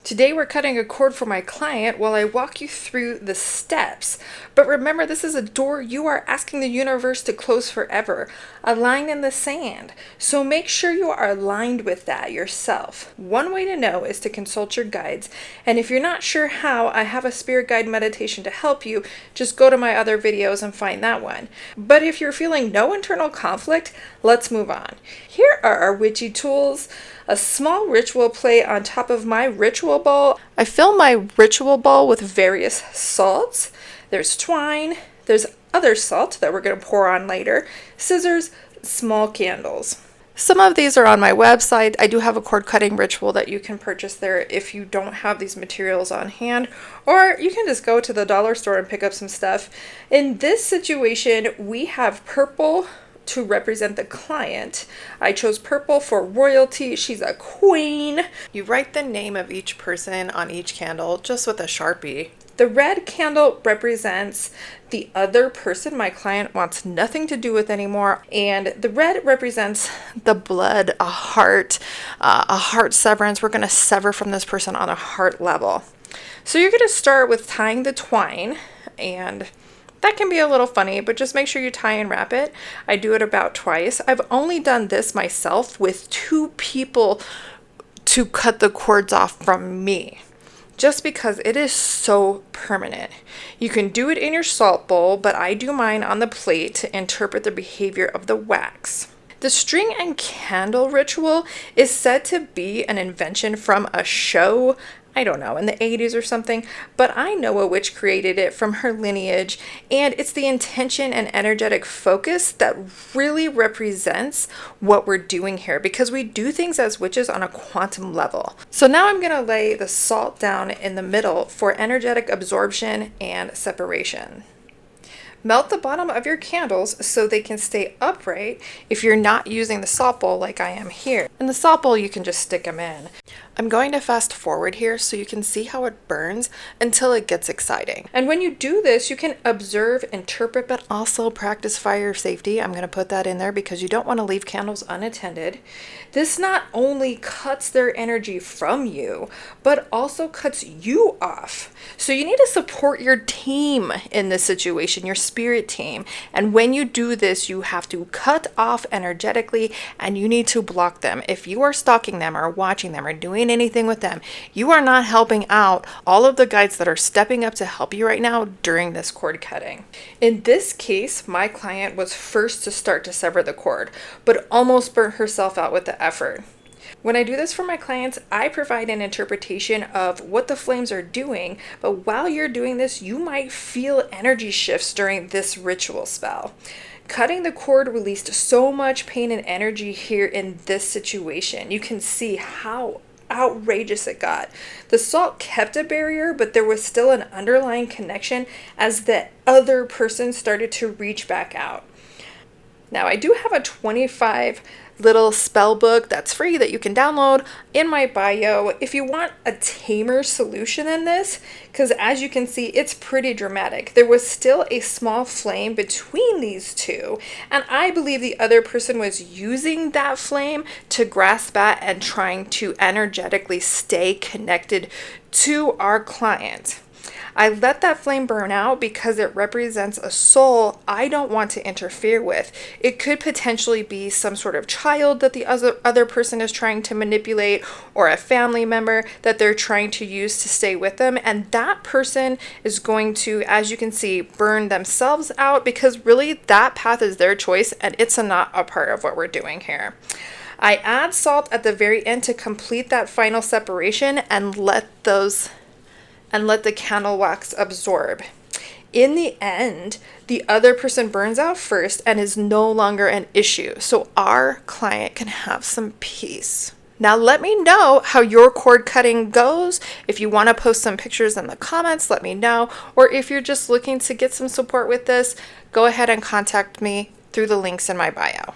Today we're cutting a cord for my client while I walk you through the steps. But remember, this is a door you are asking the universe to close forever, a line in the sand. So make sure you are aligned with that yourself. One way to know is to consult your guides. And if you're not sure how, I have a spirit guide meditation to help you. Just go to my other videos and find that one. But if you're feeling no internal conflict, let's move on. Here are our witchy tools. A small ritual plate on top of my ritual bowl. I fill my ritual bowl with various salts. There's twine, there's other salt that we're going to pour on later, scissors, small candles. Some of these are on my website. I do have a cord cutting ritual that you can purchase there if you don't have these materials on hand, or you can just go to the dollar store and pick up some stuff. In this situation, we have purple to represent the client. I chose purple for royalty. She's a queen. You write the name of each person on each candle just with a Sharpie. The red candle represents the other person my client wants nothing to do with anymore. And the red represents the blood, a heart severance. We're going to sever from this person on a heart level. So you're going to start with tying the twine, and that can be a little funny, but just make sure you tie and wrap it. I do it about twice. I've only done this myself with 2 people to cut the cords off from me, just because it is so permanent. You can do it in your salt bowl, but I do mine on the plate to interpret the behavior of the wax. The string and candle ritual is said to be an invention from a show, I don't know, in the 80s or something, but I know a witch created it from her lineage, and it's the intention and energetic focus that really represents what we're doing here, because we do things as witches on a quantum level. So now I'm going to lay the salt down in the middle for energetic absorption and separation. Melt the bottom of your candles so they can stay upright if you're not using the salt bowl like I am here. In the salt bowl, you can just stick them in. I'm going to fast forward here so you can see how it burns until it gets exciting. And when you do this, you can observe, interpret, but also practice fire safety. I'm going to put that in there because you don't want to leave candles unattended. This not only cuts their energy from you, but also cuts you off. So you need to support your team in this situation, your spirit team. And when you do this, you have to cut off energetically and you need to block them. If you are stalking them or watching them or doing anything with them, you are not helping out all of the guides that are stepping up to help you right now during this cord cutting. In this case, my client was first to start to sever the cord, but almost burnt herself out with the effort. When I do this for my clients, I provide an interpretation of what the flames are doing, but while you're doing this, you might feel energy shifts during this ritual spell. Cutting the cord released so much pain and energy here in this situation. You can see how outrageous it got. The salt kept a barrier, but there was still an underlying connection as the other person started to reach back out. Now, I do have a 25 little spell book that's free that you can download in my bio if you want a tamer solution in this, because as you can see, it's pretty dramatic. There was still a small flame between these two, and I believe the other person was using that flame to grasp at and trying to energetically stay connected to our client. I let that flame burn out because it represents a soul I don't want to interfere with. It could potentially be some sort of child that the other person is trying to manipulate, or a family member that they're trying to use to stay with them. And that person is going to, as you can see, burn themselves out, because really that path is their choice and it's not a part of what we're doing here. I add salt at the very end to complete that final separation and let the candle wax absorb. In the end, the other person burns out first and is no longer an issue, so our client can have some peace. Now let me know how your cord cutting goes. If you want to post some pictures in the comments, let me know. Or if you're just looking to get some support with this, go ahead and contact me through the links in my bio.